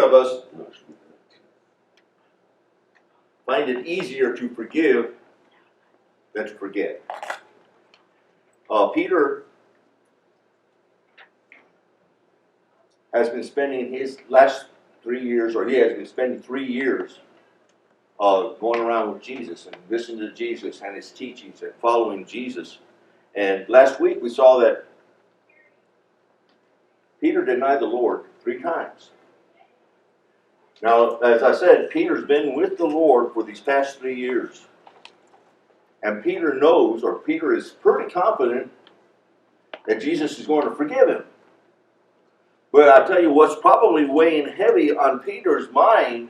of us find it easier to forgive than to forget. Peter has been spending his last 3 years, or he has been spending 3 years going around with Jesus and listening to Jesus and his teachings and following Jesus. And last week we saw that Peter denied the Lord 3 times. Now, as I said, Peter's been with the Lord for these past 3 years. And Peter knows, or Peter is pretty confident, that Jesus is going to forgive him. But I tell you, what's probably weighing heavy on Peter's mind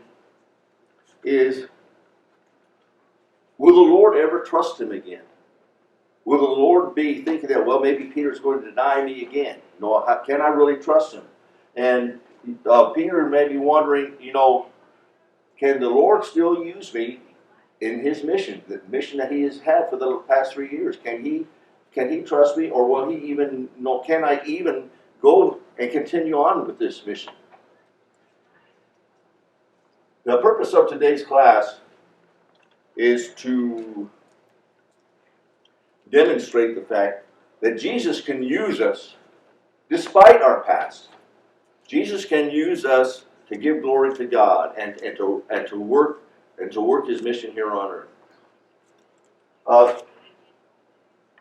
is, will the Lord ever trust him again? Will the Lord be thinking that, well, maybe Peter's going to deny me again? Can I really trust him? And Peter may be wondering, can the Lord still use me in his mission, the mission that he has had for the past 3 years? Can he trust me, or will he even can I even go and continue on with this mission? The purpose of today's class is to demonstrate the fact that Jesus can use us despite our past. Jesus can use us to give glory to God and to work his mission here on earth.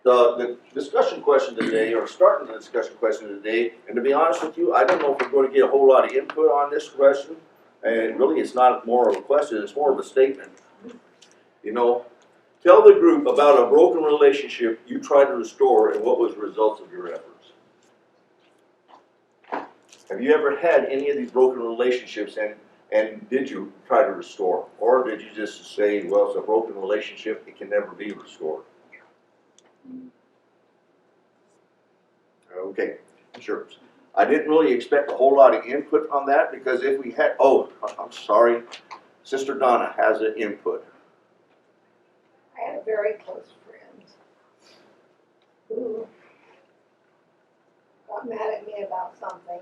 The discussion question today, or starting the discussion question today, and to be honest with you, I don't know if we're going to get a whole lot of input on this question. And really, it's not more of a question; it's more of a statement. Tell the group about a broken relationship you tried to restore and what was the results of your efforts. Have you ever had any of these broken relationships, and did you try to restore? Or did you just say, well, it's a broken relationship, it can never be restored? Okay, sure. I didn't really expect a whole lot of input on that, because if we had, I'm sorry, Sister Donna has an input. I had a very close friend who got mad at me about something,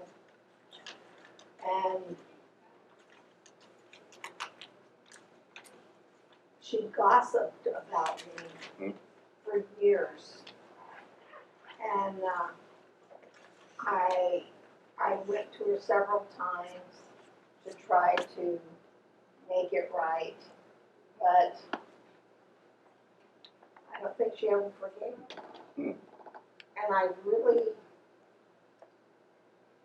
and she gossiped about me for years. And I went to her several times to try to make it right, but I don't think she ever forgave me. And I really...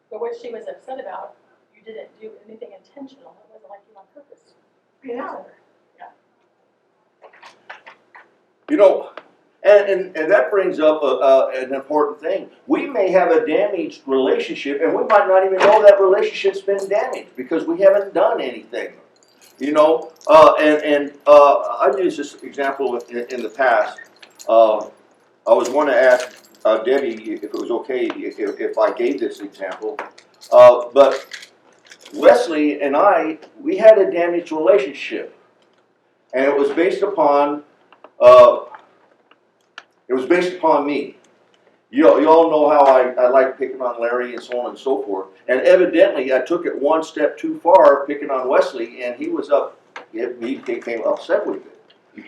But what she was upset about, you didn't do anything intentional. It wasn't like you on purpose. Yeah. And that brings up an important thing. We may have a damaged relationship, and we might not even know that relationship's been damaged because we haven't done anything. I've used this example in the past. I was going to ask Debbie if it was okay if I gave this example, but Wesley and we had a damaged relationship, and it was based upon me. You all know how I like picking on Larry and so on and so forth. And evidently, I took it one step too far, picking on Wesley, and he became upset with it.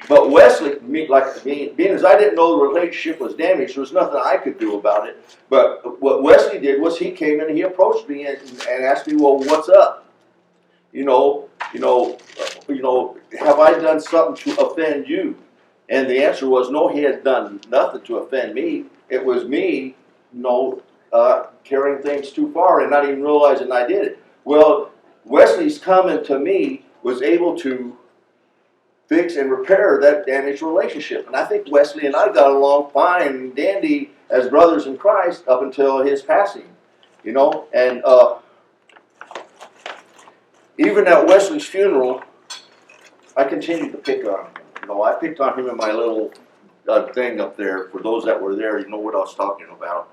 But Wesley, being as I didn't know the relationship was damaged, there was nothing I could do about it. But what Wesley did was he came and he approached me and asked me, well, what's up? Have I done something to offend you? And the answer was, no, he had done nothing to offend me. It was me, carrying things too far and not even realizing I did it. Well, Wesley's comment to me was able to fix and repair that damaged relationship. And I think Wesley and I got along fine and dandy as brothers in Christ up until his passing. And even at Wesley's funeral, I continued to pick on him. I picked on him in my little thing up there. For those that were there, you know what I was talking about.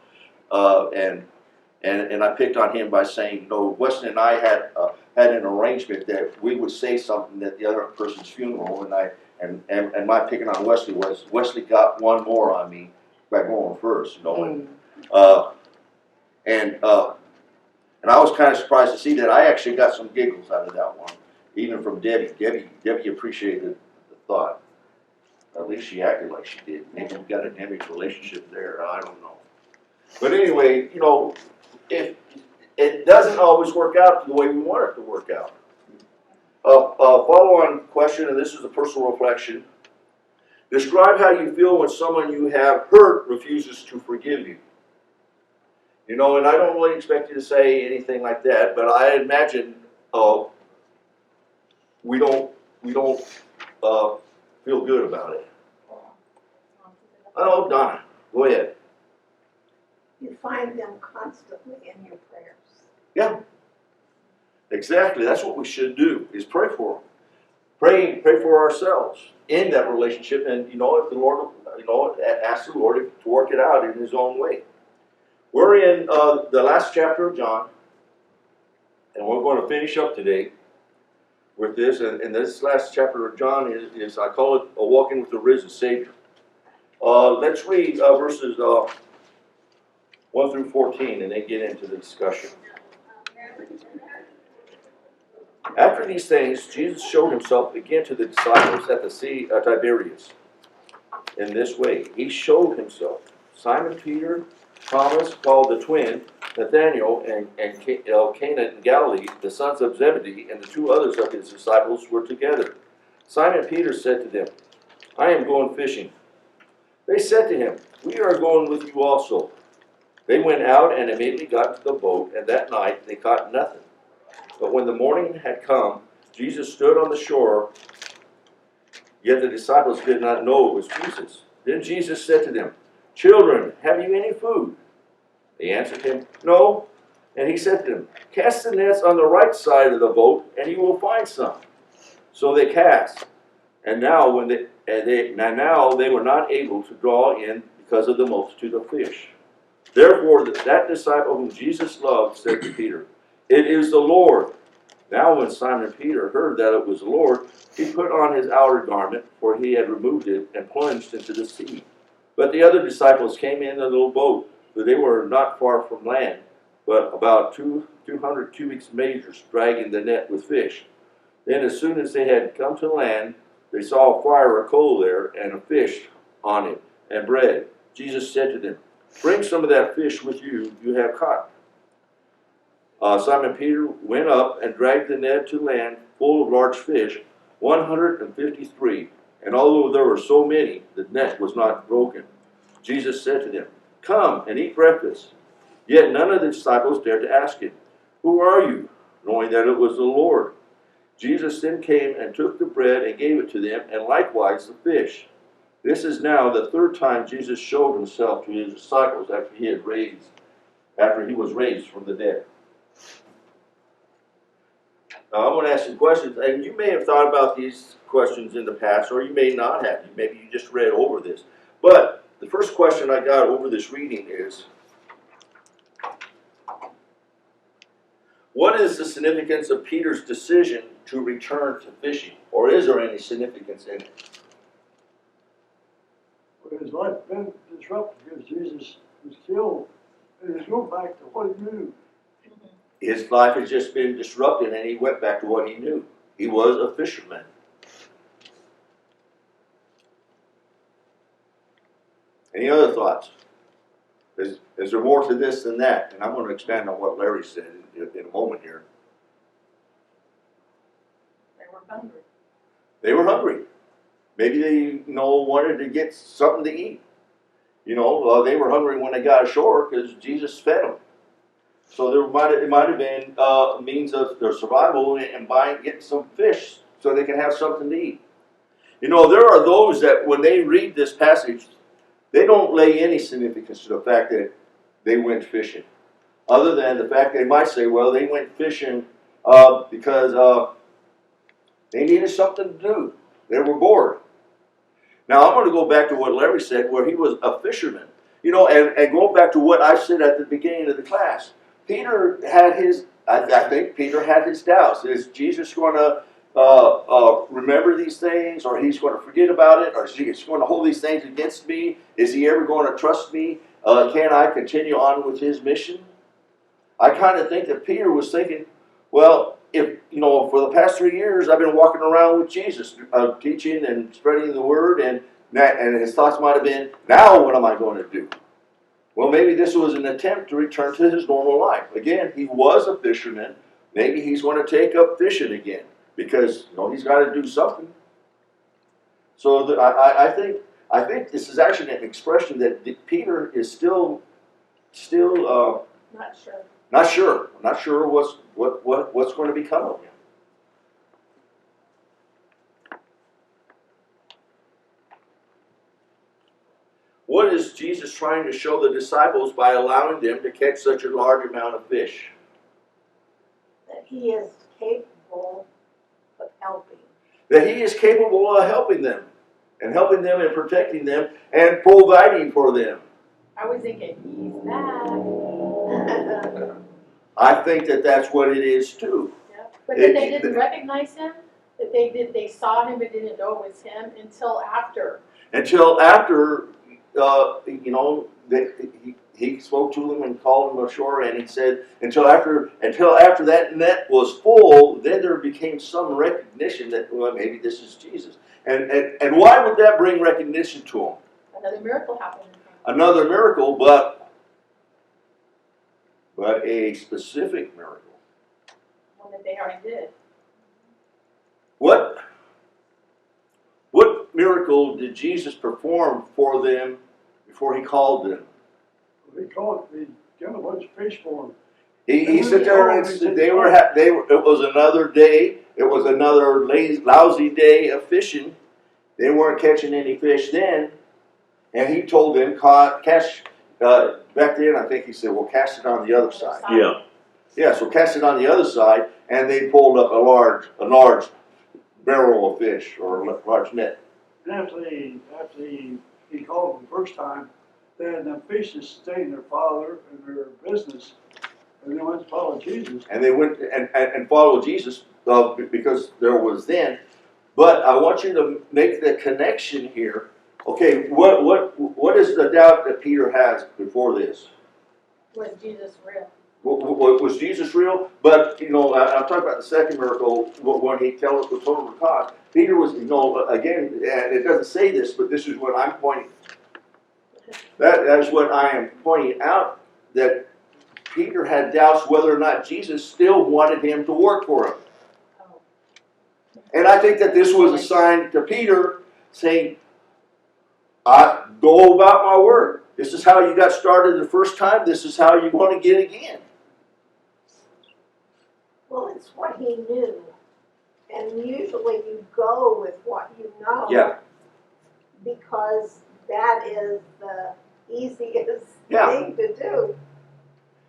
And I picked on him by saying, Wesley and I had an arrangement that we would say something at the other person's funeral, and my picking on Wesley was Wesley got one more on me by going first, And And I was kind of surprised to see that. I actually got some giggles out of that one, even from Debbie. Debbie appreciated the thought. At least she acted like she did. Maybe we've got an image relationship there. I don't know. But anyway, you know, if it doesn't always work out the way we want it to work out. Follow-on question, and this is a personal reflection. Describe how you feel when someone you have hurt refuses to forgive you. You know, and I don't really expect you to say anything like that, but I imagine we don't feel good about it. Oh, Donna, go ahead. You find them constantly in your prayers. Yeah, exactly. That's what we should do, is pray for them. Pray for ourselves in that relationship, and you know, if the Lord, you know, ask the Lord to work it out in His own way. We're in the last chapter of John, and we're going to finish up today with this. And this last chapter of John is I call it a walking with the risen Savior. Let's read verses 1 through 14, and then get into the discussion. After these things, Jesus showed Himself again to the disciples at the Sea of Tiberias. In this way, He showed Himself. Simon Peter, Thomas, called the twin, Nathanael, and Cana in Galilee, the sons of Zebedee, and the two others of His disciples were together. Simon Peter said to them, I am going fishing. They said to him, we are going with you also. They went out and immediately got into the boat, and that night they caught nothing. But when the morning had come, Jesus stood on the shore, yet the disciples did not know it was Jesus. Then Jesus said to them, Children, have you any food? They answered Him, No. And He said to them, Cast the nets on the right side of the boat, and you will find some. So they cast. And now they were not able to draw in because of the multitude of fish. Therefore that disciple whom Jesus loved said to Peter, It is the Lord. Now when Simon Peter heard that it was the Lord, he put on his outer garment, for he had removed it, and plunged into the sea. But the other disciples came in a little boat, for they were not far from land, but about 200 cubic meters, dragging the net with fish. Then as soon as they had come to land, they saw a fire of coal there, and a fish on it, and bread. Jesus said to them, Bring some of that fish with you have caught. Simon Peter went up and dragged the net to land full of large fish, 153. And although there were so many, the net was not broken. Jesus said to them, Come and eat breakfast. Yet none of the disciples dared to ask Him, Who are you? Knowing that it was the Lord. Jesus then came and took the bread and gave it to them, and likewise the fish. This is now the third time Jesus showed Himself to His disciples after He was raised from the dead. Now I'm going to ask some questions, and you may have thought about these questions in the past, or you may not have. Maybe you just read over this. But the first question I got over this reading is, what is the significance of Peter's decision to return to fishing? Or is there any significance in it? Well, his life been disrupted because Jesus was killed. And he's going back to what he knew. His life has just been disrupted, and he went back to what he knew. He was a fisherman. Any other thoughts? Is there more to this than that? And I'm going to expand on what Larry said in a moment here. They were hungry. They were hungry. Maybe they, wanted to get something to eat. They were hungry when they got ashore because Jesus fed them. So it might have been a means of their survival and getting some fish so they can have something to eat. There are those that when they read this passage, they don't lay any significance to the fact that they went fishing, other than the fact they might say, well, they went fishing because they needed something to do. They were bored. Now, I'm going to go back to what Larry said, where he was a fisherman. And go back to what I said at the beginning of the class. Peter had I think Peter had his doubts. Is Jesus going to remember these things, or he's going to forget about it, or is he going to hold these things against me? Is he ever going to trust me? Can I continue on with his mission? I kind of think that Peter was thinking, well, if, you know, for the past 3 years I've been walking around with Jesus, teaching and spreading the word, and his thoughts might have been, now what am I going to do? Well, maybe this was an attempt to return to his normal life. Again, he was a fisherman. Maybe he's going to take up fishing again because, you know, he's got to do something. So I think this is actually an expression that Peter is still Not sure. not sure. Not sure what's going to become of him. What is Jesus trying to show the disciples by allowing them to catch such a large amount of fish? That he is capable of helping. That he is capable of helping them and protecting them and providing for them. I was thinking, he's back. I think that that's what it is too. Yeah. But then they didn't recognize him. That they saw him but didn't know it was him until after. Until after, you know, he spoke to them and called them ashore, and he said, until after that net was full, then there became some recognition that, well, maybe this is Jesus. And why would that bring recognition to him? Another miracle happened. Another miracle, but a specific miracle. One that they already did. What miracle did Jesus perform for them before he called them? They got a bunch of fish for him. He sat there and it was another day. It was another lousy day of fishing. They weren't catching any fish then. And he told them, back then I think he said, well, cast it on the other side. Yeah. Yeah, so cast it on the other side, and they pulled up a large barrel of fish, or a large net. And after he called them the first time, then the fish sustained their father and their business, and they went to follow Jesus. And they went and followed Jesus because there was then. But I want you to make the connection here. Okay, what is the doubt that Peter has before this? Was Jesus real? Was Jesus real? But, you know, I'm talking about the second miracle when he told us the total cost. Peter was, you know, again, and it doesn't say this, but this is what I'm pointing. That is what I am pointing out, that Peter had doubts whether or not Jesus still wanted him to work for him. Oh. And I think that this was a sign to Peter saying, I go about my work. This is how you got started the first time. This is how you want to get again. Well, it's what he knew. And usually you go with what you know. Yeah. Because that is the easiest Yeah. thing to do.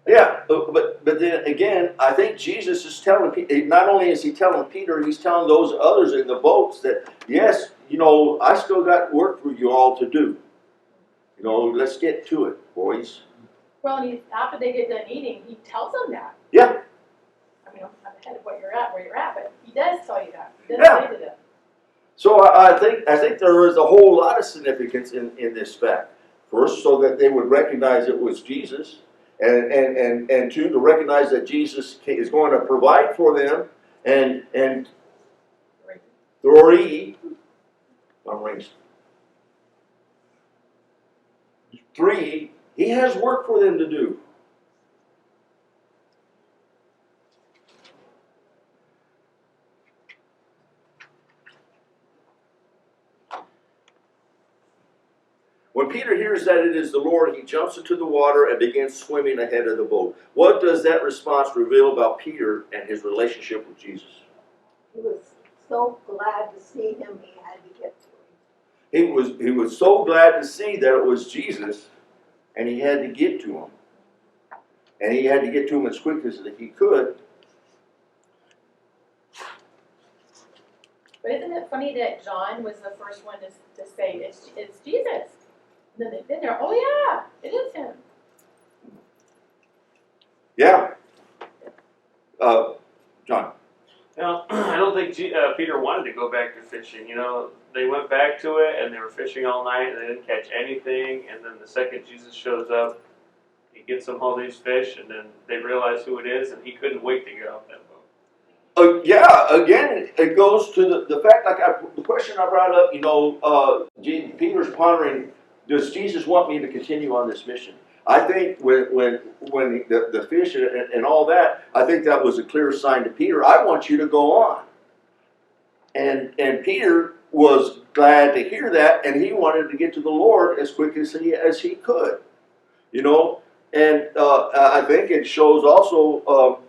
Yeah, but then again, I think Jesus is telling Peter, not only is he telling Peter, he's telling those others in the boats that, yes, you know, I still got work for you all to do. You know, let's get to it, boys. Well, and after they get done eating, he tells them that. Yeah. I mean, I'm ahead of where you're at, but he does tell you that. He does Yeah. say to them. So I think there is a whole lot of significance in this fact. First, so that they would recognize it was Jesus, and two, to recognize that Jesus is going to provide for them, and three, he has work for them to do. When Peter hears that it is the Lord, he jumps into the water and begins swimming ahead of the boat. What does that response reveal about Peter and his relationship with Jesus? He was so glad to see him, he had to get to him. He was so glad to see that it was Jesus, and he had to get to him. And he had to get to him as quick as he could. But isn't it funny that John was the first one to say, it's Jesus? And then they're, oh yeah, it is him. Yeah. John. Now, I don't think Peter wanted to go back to fishing. You know, they went back to it and they were fishing all night and they didn't catch anything. And then the second Jesus shows up, he gets them all these fish, and then they realize who it is, and he couldn't wait to get off that boat. Yeah, again, it goes to the fact, the question I brought up, Peter's pondering, does Jesus want me to continue on this mission? I think when the fish and all that, I think that was a clear sign to Peter, I want you to go on. And Peter was glad to hear that, and he wanted to get to the Lord as quick as he could, And I think it shows also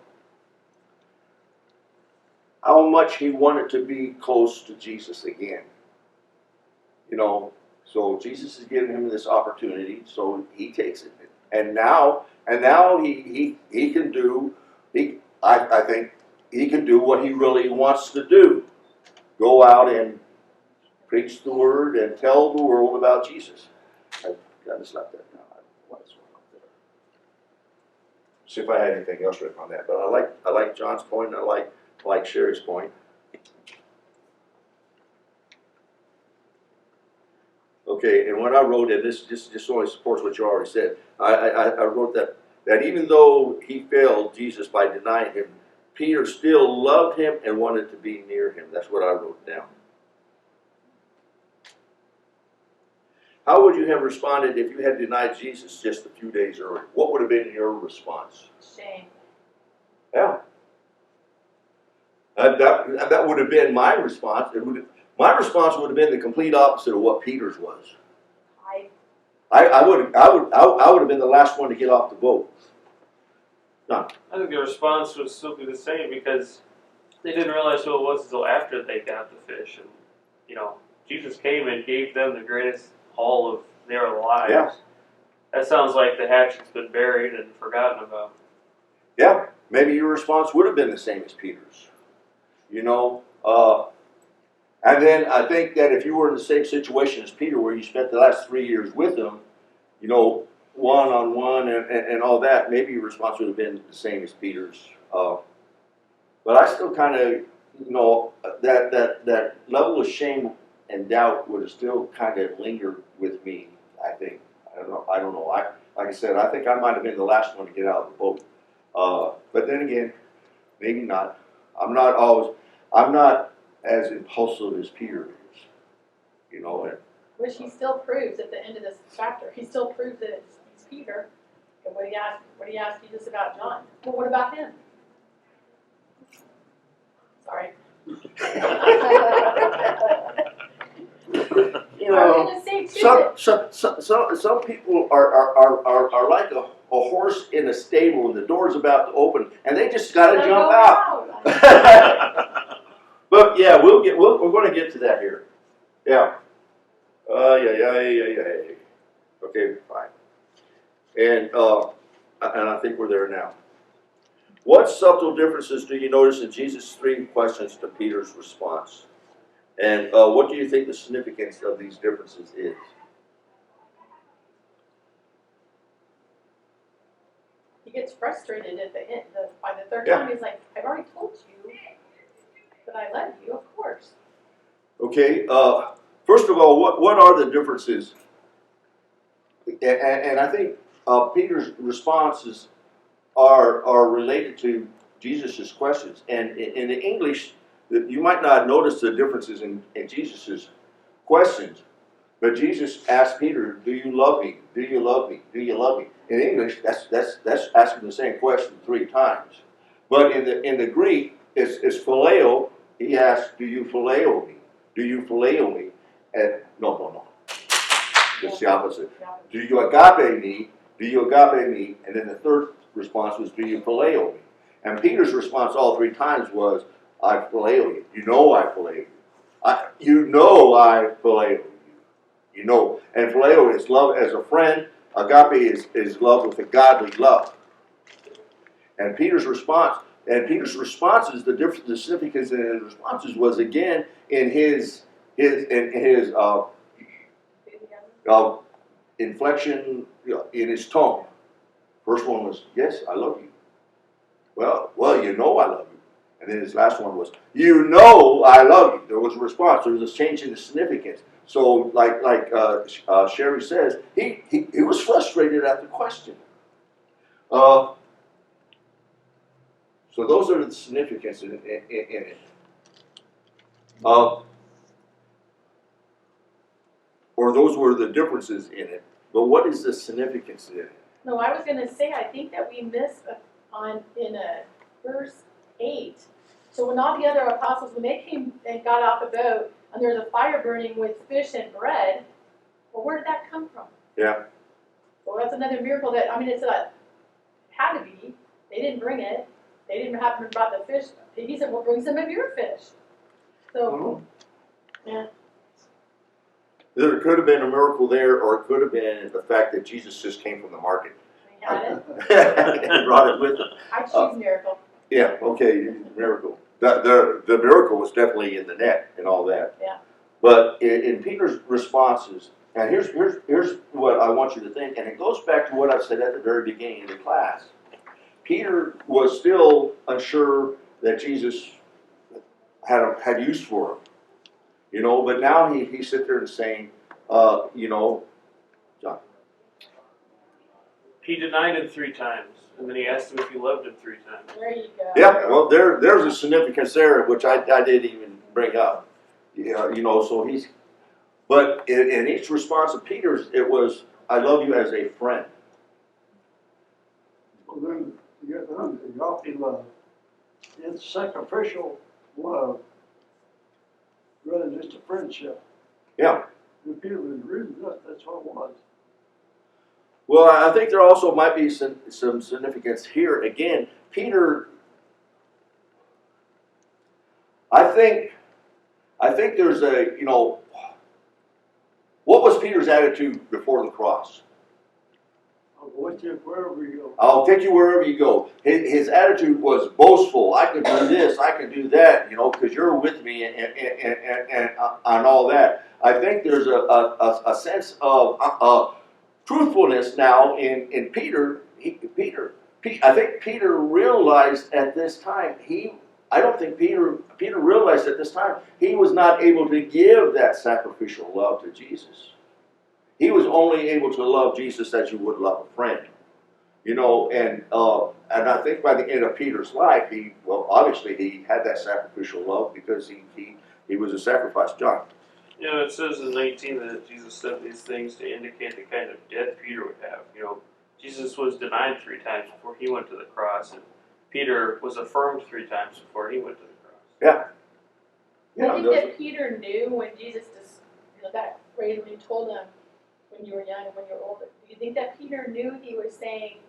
how much he wanted to be close to Jesus again. So Jesus is giving him this opportunity, so he takes it. And now he can do, I think he can do what he really wants to do. Go out and preach the word and tell the world about Jesus. I just left that now. See if I had anything else written on that. But I like John's point, and I like Sherry's point. Okay, and what I wrote, and this just only supports what you already said, I wrote that even though he failed Jesus by denying him, Peter still loved him and wanted to be near him. That's what I wrote down. How would you have responded if you had denied Jesus just a few days earlier? What would have been your response? Shame. Yeah. That would have been my response. My response would have been the complete opposite of what Peter's was. I would have been the last one to get off the boat. No. I think the response would still be the same because they didn't realize who it was until after they got the fish. And, Jesus came and gave them the greatest haul of their lives. Yeah. That sounds like the hatchet's been buried and forgotten about. Yeah, maybe your response would have been the same as Peter's. And then I think that if you were in the same situation as Peter, where you spent the last 3 years with him, one-on-one and all that, maybe your response would have been the same as Peter's. But I still kind of, that level of shame and doubt would have still kind of lingered with me, I think. I don't know. Like I said, I think I might have been the last one to get out of the boat. But then again, maybe not. I'm not as impulsive as Peter is, Which he still proves at the end of this chapter. He still proves that it's Peter. And what he asked Jesus about John. Well, what about him? Sorry. I'm gonna say too Some people are like a horse in a stable and the door's about to open and they just got to jump out. But yeah, we're going to get to that here. Yeah. Yeah. Okay, fine. And I think we're there now. What subtle differences do you notice in Jesus' 3 questions to Peter's response? And what do you think the significance of these differences is? He gets frustrated at the end. By the third Yeah. time, he's like, I've already told you that I love you, of course. Okay, first of all, what are the differences? And I think Peter's responses are related to Jesus' questions. And in the English, you might not notice the differences in Jesus' questions. But Jesus asked Peter, do you love me? Do you love me? Do you love me? In English, that's asking the same question 3 times. But in the Greek, it's phileo. He asked, do you phileo me? Do you phileo me? And no. It's the opposite. Do you agape me? Do you agape me? And then the third response was, do you phileo me? And Peter's response all 3 times was, I phileo you. I phileo you. I phileo you. And phileo is love as a friend. Agape is love with a godly love. And Peter's responses, the significance in his responses was again in his inflection, in his tone. First one was, yes, I love you. Well, I love you. And then his last one was, I love you. There was a response. There was a change in the significance. So, like Sherry says, he was frustrated at the question. So those are the significance in it. Or those were the differences in it. But what is the significance in it? No, I was gonna say, I think that we missed in verse 8. So when all the other apostles, when they came and got off the boat, and there was a fire burning with fish and bread, well, where did that come from? Yeah. Well, that's another miracle that, I mean, had to be. They didn't bring it. They didn't happen to brought the fish. He said, well, bring some of your fish. So, yeah. There could have been a miracle there, or it could have been the fact that Jesus just came from the market We had it. and brought it with him. I choose miracle. Yeah, okay, miracle. The miracle was definitely in the net and all that. Yeah. But in Peter's responses, and here's what I want you to think, and it goes back to what I said at the very beginning of the class. Peter was still unsure that Jesus had use for him, you know. But now he sit there and saying, you know, John. He denied him 3 times, and then he asked him if he loved him 3 times. There you go. Yeah, well, there's a significance there, which I didn't even bring up. Yeah, you know, so but in each response of Peter's, it was, I love you as a friend. Well, then you get the agape love. It's sacrificial love rather than just a friendship. Yeah. If Peter was reading that, that's what it was. Well, I think there also might be some significance here. Again, Peter, I think there's a, you know, what was Peter's attitude before the cross? I'll go with you wherever you go. I'll take you wherever you go. His attitude was boastful. I can do this, I can do that, you know, because you're with me and all that. I think there's a sense of truthfulness now in Peter. I think Peter realized at this time, I don't think Peter realized at this time he was not able to give that sacrificial love to Jesus. He was only able to love Jesus as you would love a friend, you know. And I think by the end of Peter's life, obviously he had that sacrificial love because he was a sacrifice. John. You know, it says in 19 that Jesus said these things to indicate the kind of death Peter would have. You know, Jesus was denied 3 times before he went to the cross, and Peter was affirmed 3 times before he went to the cross. Yeah. Do you think that Peter knew when Jesus just, you know, that phrase when he told him when you were young and when you were older? Do you think that Peter knew he was saying,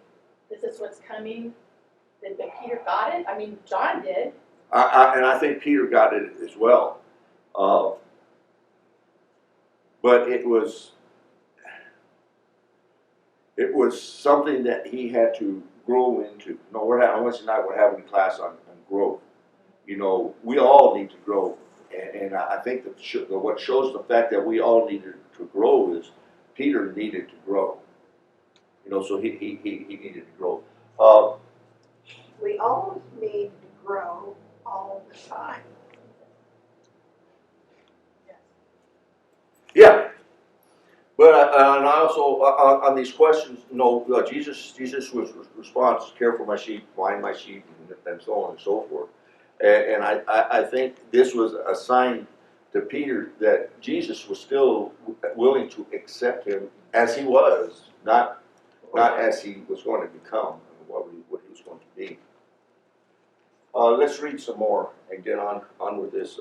this is what's coming? That Peter got it? I mean, John did. And I think Peter got it as well. But it was something that he had to grow into. No, Wednesday night we're having a class on growth. You know, we all need to grow, and I think that what shows the fact that we all needed to grow is Peter needed to grow. You know, so he needed to grow. We always need to grow all the time. Yeah, but and I also on these questions, you know, Jesus was response: care for my sheep, find my sheep, and so on and so forth. And I think this was a sign to Peter that Jesus was still willing to accept him as he was, not as he was going to become, what he was going to be. Let's read some more and get on with this.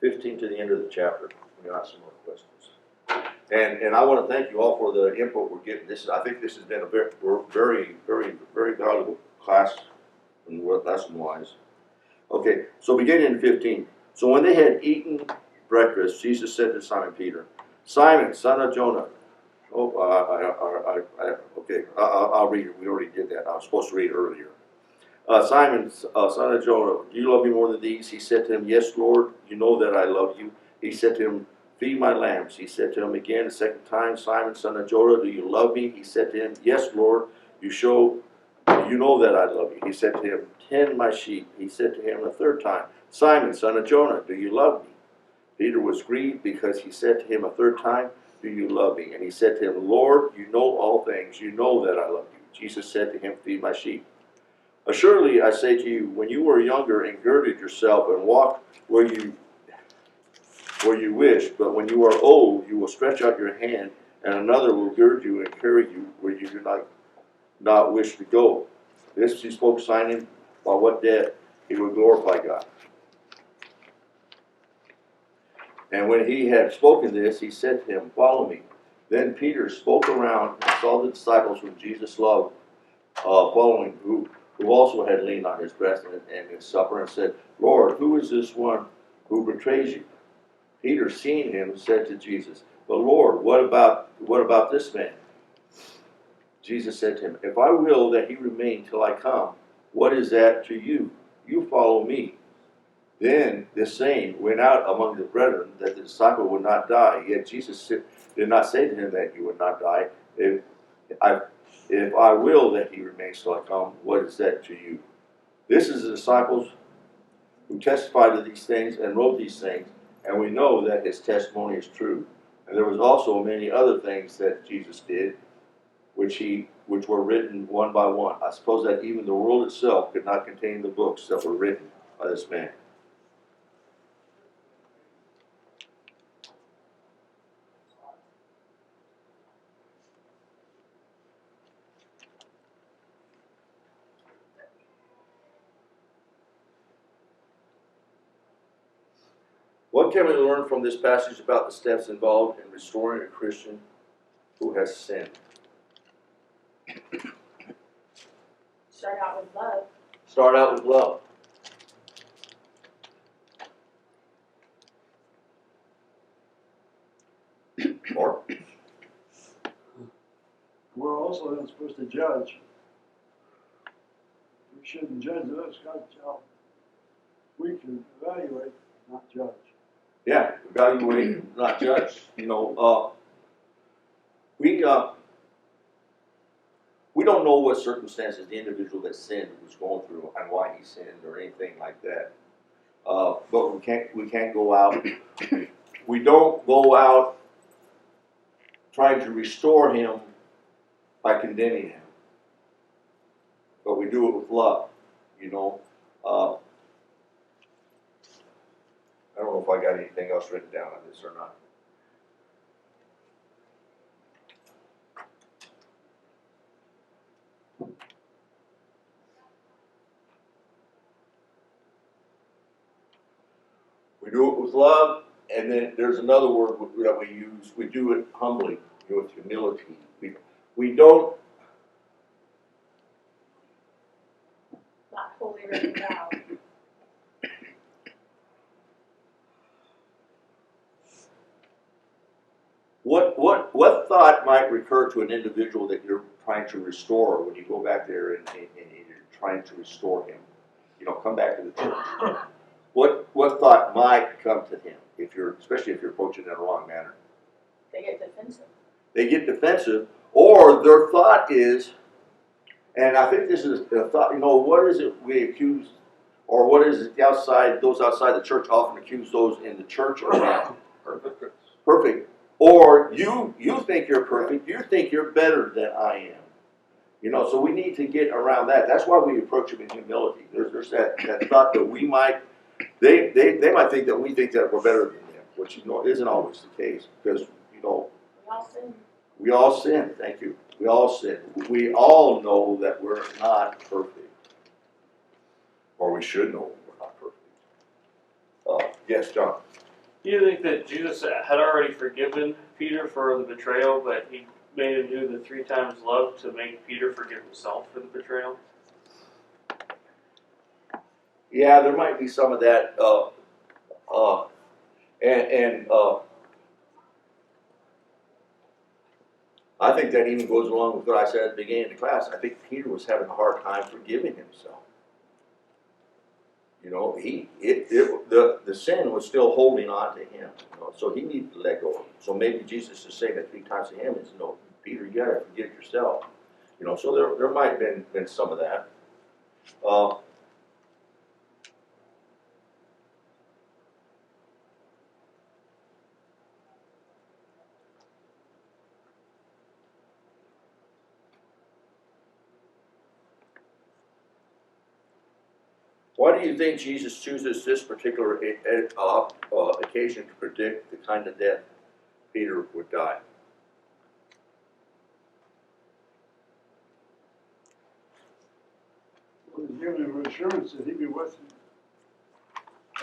15 to the end of the chapter. We got some more questions. And I want to thank you all for the input we're getting. I think this has been a very, very, very, very valuable class and lesson-wise. Okay, so beginning in 15. So when they had eaten breakfast, Jesus said to Simon Peter, Simon, son of Jonah. Okay, I'll read it. We already did that. I was supposed to read it earlier. Simon, son of Jonah, do you love me more than these? He said to him, yes, Lord, you know that I love you. He said to him, feed my lambs. He said to him again a second time, Simon, son of Jonah, do you love me? He said to him, yes, Lord, you know that I love you. He said to him, tend my sheep. He said to him a third time, Simon, son of Jonah, do you love me? Peter was grieved because he said to him a third time, do you love me? And he said to him, Lord, you know all things. You know that I love you. Jesus said to him, "Feed my sheep." "Assuredly, I say to you, when you were younger and girded yourself and walked where you wish, but when you are old, you will stretch out your hand, and another will gird you and carry you where you do not wish to go." This he spoke, signing by what death he would glorify God. And when he had spoken this, he said to him, "Follow me." Then Peter spoke around and saw the disciples whom Jesus loved following, who also had leaned on his breast and his supper, and said, "Lord, who is this one who betrays you?" Peter, seeing him, said to Jesus, "But Lord, what about this man?" Jesus said to him, "If I will that he remain till I come, what is that to you? You follow me." Then this saying went out among the brethren that the disciple would not die. Yet Jesus did not say to him that he would not die. If I will that he remains till I come, what is that to you? This is the disciples who testified of these things and wrote these things, and we know that his testimony is true. And there was also many other things that Jesus did, which were written one by one. I suppose that even the world itself could not contain the books that were written by this man. What can we learn from this passage about the steps involved in restoring a Christian who has sinned? Start out with love. Start out with love. Mark? We're also not supposed to judge. We shouldn't judge others, God's job. We can evaluate, not judge. Yeah, evaluate, not judge. We don't know what circumstances the individual that sinned was going through and why he sinned or anything like that. But we can't go out. We don't go out trying to restore him by condemning him. But we do it with love. I don't know if I got anything else written down on this or not. We do it with love, and then there's another word that we use. We do it humbly, with humility. We don't. Not holy or proud. What thought might recur to an individual that you're trying to restore when you go back there and you're trying to restore him? Come back to the church. What thought might come to him especially if you're approaching it in a wrong manner? They get defensive. They get defensive, or their thought is, and I think this is a thought. What is it we accuse, or what is it those outside the church often accuse those in the church of? Perfect. Or you think you're perfect. You think you're better than I am. So we need to get around that. That's why we approach them in humility. There's that thought that we might, they might think that we think that we're better than them, which isn't always the case, because We all sin. we all sin. Thank you. We all sin. We all know that we're not perfect, or we should know we're not perfect. Yes, John. Do you think that Jesus had already forgiven Peter for the betrayal, but he made him do the 3 times love to make Peter forgive himself for the betrayal? Yeah, there might be some of that. I think that even goes along with what I said at the beginning of the class. I think Peter was having a hard time forgiving himself. The sin was still holding on to him. So he needed to let go. So maybe Jesus is saying that 3 times to him is, Peter, you gotta forgive yourself. So there might have been some of that. Why do you think Jesus chooses this particular occasion to predict the kind of death Peter would die? Was giving him assurance that he'd be with him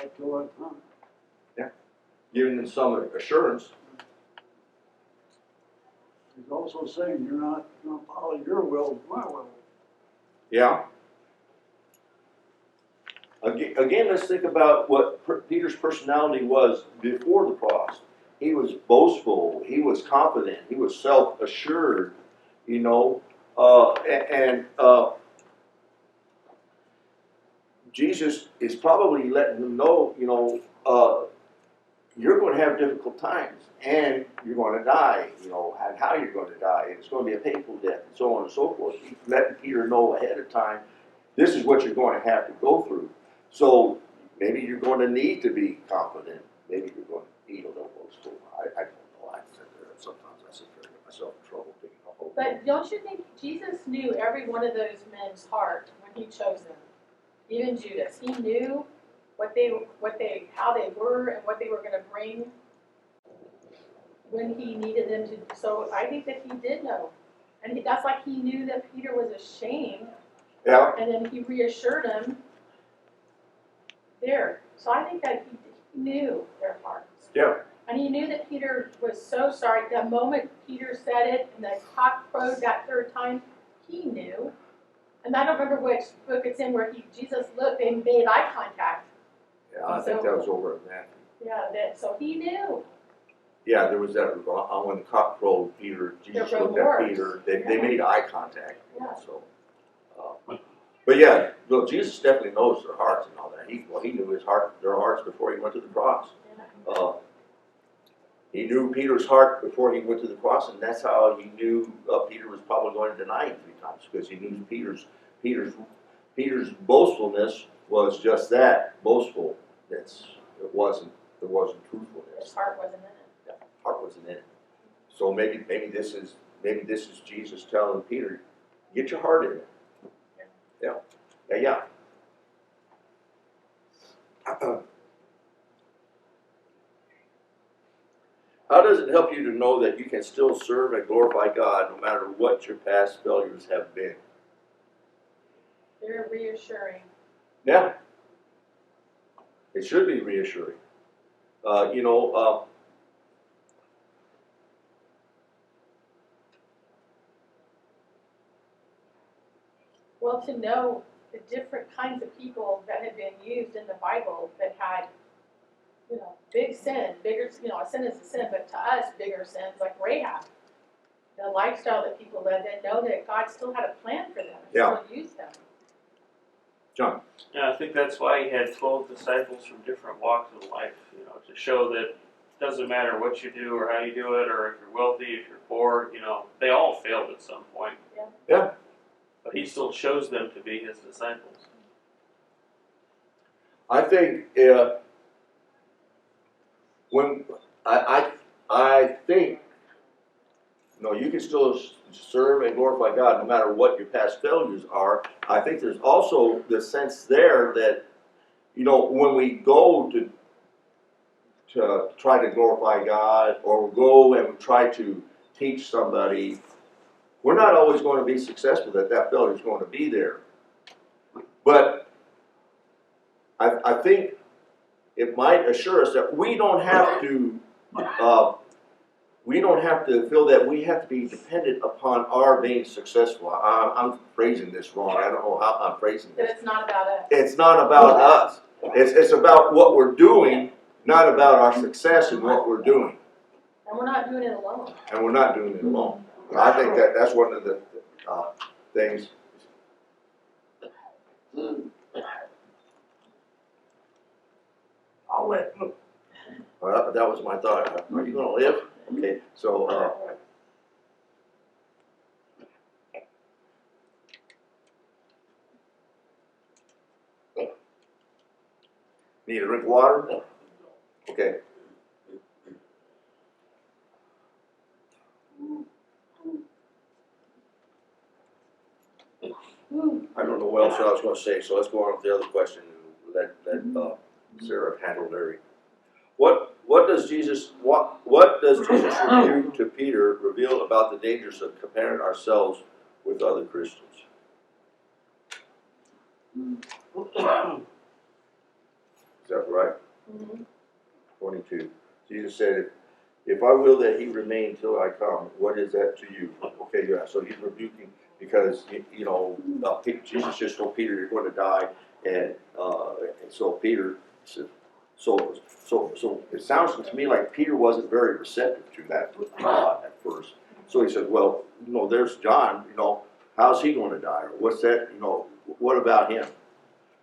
up till that time. Giving them some assurance. He's also saying you're not going to follow your will, my will. Yeah. Again, let's think about what Peter's personality was before the cross. He was boastful. He was confident. He was self-assured. You know, Jesus is probably letting him know, you know, you're going to have difficult times, and you're going to die, you know, and how you're going to die, and it's going to be a painful death, and so on and so forth. He's letting Peter know ahead of time, this is what you're going to have to go through. So maybe you're going to need to be confident. Maybe you're going to need a little boastful. I don't know. Sometimes I sit there and get myself in trouble thinking, oh. But don't you think Jesus knew every one of those men's heart when he chose them? Even Judas, he knew how they were and what they were going to bring when he needed them to. So I think that he did know, and that's like he knew that Peter was ashamed, Yeah. and then he reassured him there. So I think that he knew their hearts. Yeah. And he knew that Peter was so sorry. The moment Peter said it and the cock crowed that third time, he knew. And I don't remember which book it's in where Jesus looked and made eye contact. Yeah, I think that was over in Matthew. Yeah, so he knew. Yeah, there was that when the cock crowed, Jesus looked at Peter. They made eye contact. You know, so, but yeah, look, Jesus definitely knows their hearts and all that. He knew their hearts before he went to the cross. He knew Peter's heart before he went to the cross, and that's how he knew Peter was probably going to deny him 3 times, because he knew Peter's boastfulness was just that, boastful. It wasn't truthfulness. His heart wasn't in it. The heart wasn't in it. So maybe this is Jesus telling Peter, get your heart in it. Yeah. How does it help you to know that you can still serve and glorify God no matter what your past failures have been? They're reassuring. Yeah. It should be reassuring. Well, to know the different kinds of people that had been used in the Bible that had, big sin, bigger, a sin is a sin, but to us, bigger sins like Rahab. The lifestyle that people led, they know that God still had a plan for them and still used them. John? Yeah, I think that's why he had 12 disciples from different walks of life, to show that it doesn't matter what you do or how you do it, or if you're wealthy, if you're poor, they all failed at some point. Yeah. But he still chose them to be his disciples. I think when I think you can still serve and glorify God no matter what your past failures are. I think there's also the sense there that when we go to try to glorify God or go and try to teach somebody, we're not always going to be successful. That failure is going to be there, but I think it might assure us that we don't have to feel that we have to be dependent upon our being successful. I'm phrasing this wrong. I don't know how I'm phrasing That this. it's not about us. It's not about us. It's about what we're doing, not about our success in what we're doing. And we're not doing it alone. And we're not doing it alone. I think that's one of the things. I'll let look. That was my thought. Are you going to live? Okay, so need a drink of water? Okay. I don't know what else I was going to say, so let's go on with the other question. Sarah handle Larry. What does Jesus rebuke to Peter reveal about the dangers of comparing ourselves with other Christians? Is that right? Mhm. 22. Jesus said, "If I will that he remain till I come, what is that to you?" Okay, yeah. So he's rebuking because Jesus just told Peter you're going to die, and so Peter said, so it sounds to me like Peter wasn't very receptive to that at first. So he said, "Well, there's John. How's he going to die? Or what's that? What about him?"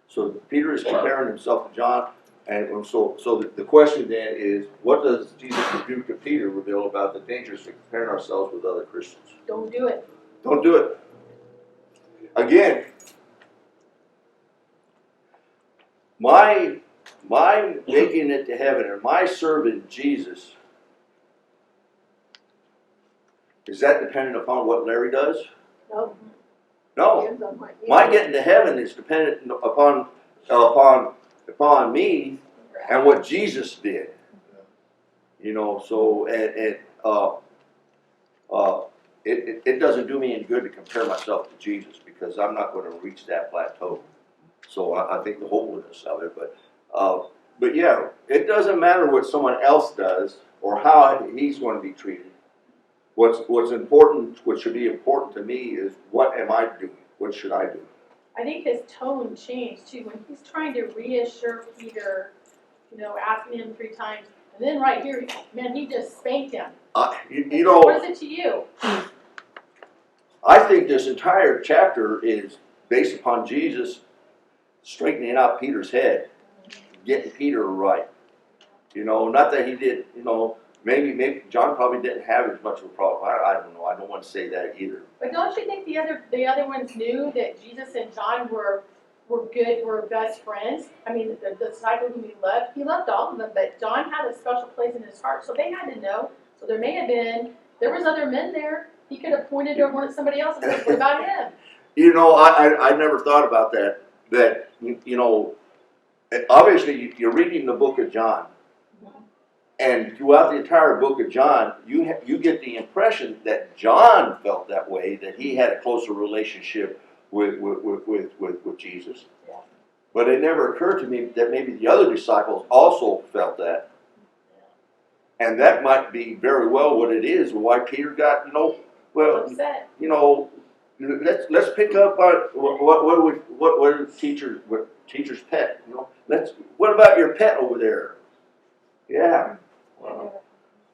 So Peter is comparing himself to John. And so the question then is, what does Jesus' rebuke to Peter reveal about the dangers of comparing ourselves with other Christians? Don't do it. Don't do it. Again, my making it to heaven and my serving Jesus, is that dependent upon what Larry does? No, No. depends on what you My do. getting to heaven is dependent upon me and what Jesus did. So it doesn't do me any good to compare myself to Jesus because I'm not going to reach that plateau. So I think the holiness of it, but yeah, it doesn't matter what someone else does or how he's going to be treated. What's important, what should be important to me is what am I doing? What should I do? I think his tone changed too when he's trying to reassure Peter, asking him 3 times, and then right here, man, he just spanked him. What is it to you? I think this entire chapter is based upon Jesus straightening out Peter's head, getting Peter right. Not that he did, maybe John probably didn't have as much of a problem. I don't know. I don't want to say that either. But don't you think the other ones knew that Jesus and John were good, were best friends? I mean, the disciple whom he loved all of them, but John had a special place in his heart, so they had to know. So there was other men there. He could have pointed or wanted somebody else and said, "What about him?" I never thought about that. That obviously you're reading the book of John, and throughout the entire book of John, you get the impression that John felt that way, that he had a closer relationship with Jesus. Yeah. But it never occurred to me that maybe the other disciples also felt that. And that might be very well what it is, why Peter got, Upset. let's pick up on what teacher's pet, what about your pet over there? Yeah. Wow.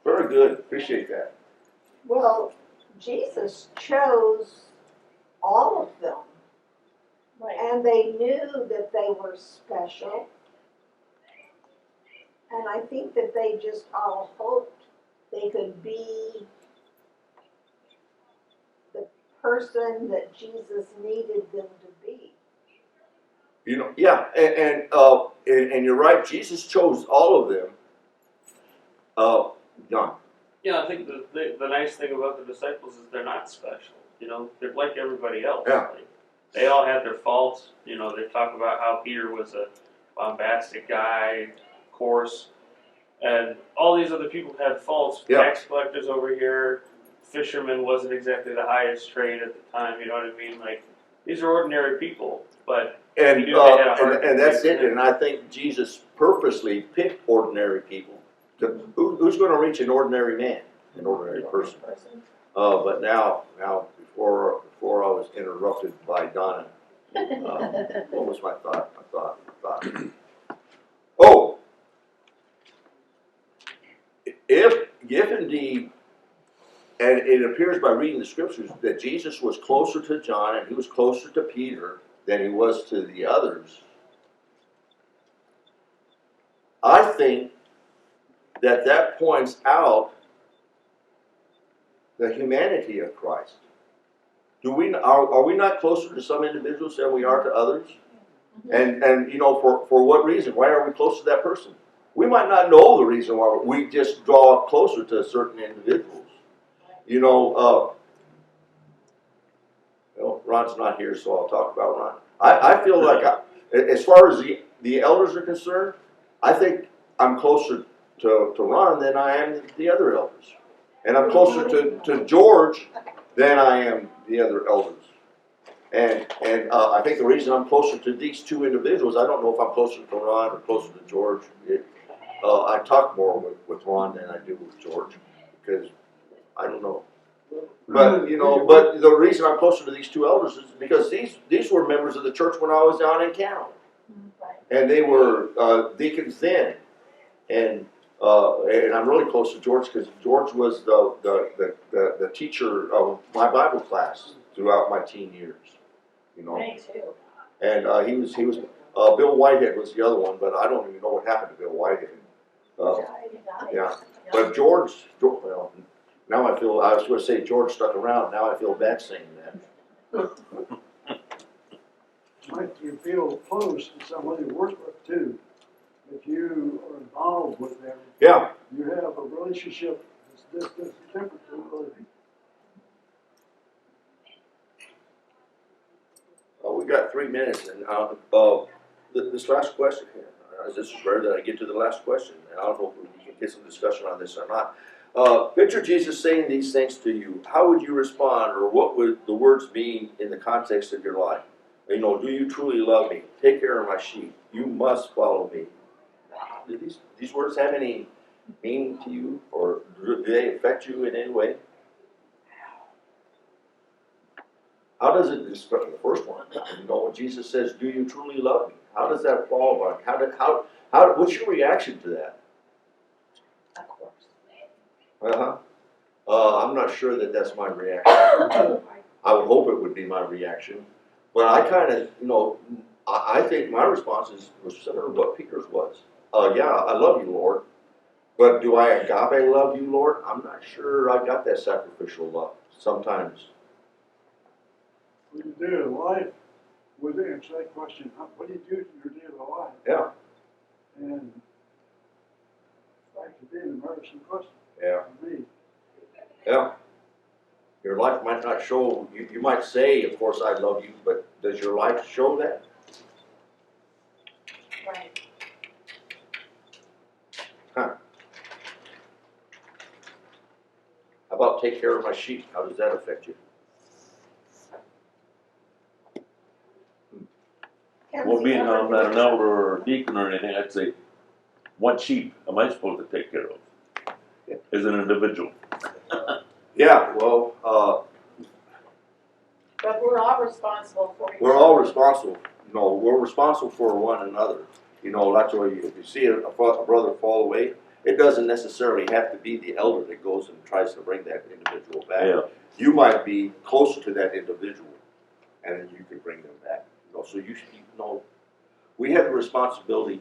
Very good. Appreciate that. Well, Jesus chose all of them, Right. and they knew that they were special. And I think that they just all hoped they could be the person that Jesus needed them to be. Yeah, and you're right. Jesus chose all of them. John. Yeah, I think the nice thing about the disciples is they're not special. They're like everybody else. Yeah. They all had their faults. They talk about how Peter was a bombastic guy, coarse, and all these other people had faults. Yeah. Tax collectors over here, fishermen wasn't exactly the highest trade at the time. You know what I mean? Like, these are ordinary people, but And they had a heart and that's for it. people. And I think Jesus purposely picked ordinary people. Who's going to reach an ordinary man, an ordinary person? But now before I was interrupted by Donna, what was my thought? Oh, if indeed, and it appears by reading the scriptures that Jesus was closer to John and he was closer to Peter than he was to the others, I think that points out the humanity of Christ. Are we not closer to some individuals than we are to others? And for what reason? Why are we close to that person? We might not know the reason why. We just draw closer to certain individuals. Ron's not here, so I'll talk about Ron. I feel like, as far as the elders are concerned, I think I'm closer to Ron than I am the other elders. And I'm closer to George than I am the other elders. And I think the reason I'm closer to these two individuals, I don't know if I'm closer to Ron or closer to George. I talk more with Ron than I do with George, because I don't know. But but the reason I'm closer to these two elders is because these were members of the church when I was down in Cal, Right. and they were deacons then, and I'm really close to George because George was the teacher of my Bible class throughout my teen years, Me too. and he was Bill Whitehead was the other one, but I don't even know what happened to Bill Whitehead. He died. Yeah, but George, well, now I was going to say George stuck around. Now I feel bad saying that. Might you feel close to somebody you work with too? If you are involved with them, Yeah. you have a relationship that's different than other people. We got 3 minutes, and this last question here. This is rare that I get to the last question, and I don't know if we can get some discussion on this or not. Picture Jesus saying these things to you. How would you respond, or what would the words mean in the context of your life? Do you truly love me? Take care of my sheep. You must follow me. Do these words have any meaning to you, or do they affect you in any way? How does it describe the first one? When Jesus says, "Do you truly love me?" How does that fall on? What's your reaction to that? Of course. I'm not sure that that's my reaction. I would hope it would be my reaction, but I kind of, I think my response was similar to what Peter's was. Yeah, I love you, Lord, but do I agape love you, Lord? I'm not sure I got that sacrificial love sometimes. What do you do in life would answer that question. What do you do in your daily life? Yeah, And that could be an embarrassing question yeah, for me. yeah. Your life might not show. You might say, "Of course, I love you," but does your life show that? Right. How about take care of my sheep? How does that affect you? Well, being I'm not an elder or a deacon or anything, I'd say, what sheep am I supposed to take care of as an individual? Yeah, well, But we're all responsible for each we're all other. responsible. We're responsible for one another. That's why if you see a brother fall away, it doesn't necessarily have to be the elder that goes and tries to bring that individual back. Yeah. You might be closer to that individual, and then you can bring them back. So you should, we have the responsibility.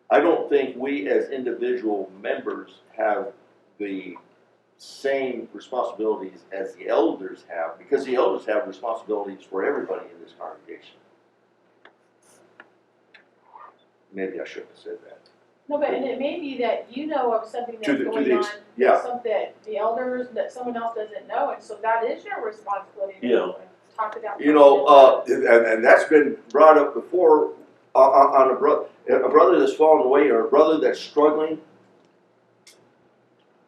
I don't think we as individual members have the same responsibilities as the elders have, because the elders have responsibilities for everybody in this congregation. Maybe I shouldn't have said that. No, but and it may be that you know of something that's To going the on, yeah. something that the elders, that someone else doesn't know, and so that is your responsibility to Yeah. go and talk to that person. And that's been brought up before on a brother that's fallen away or a brother that's struggling.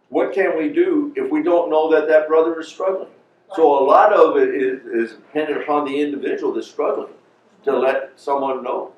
What can we do if we don't know that that brother is struggling? So a lot of it is dependent upon the individual that's struggling to let someone know.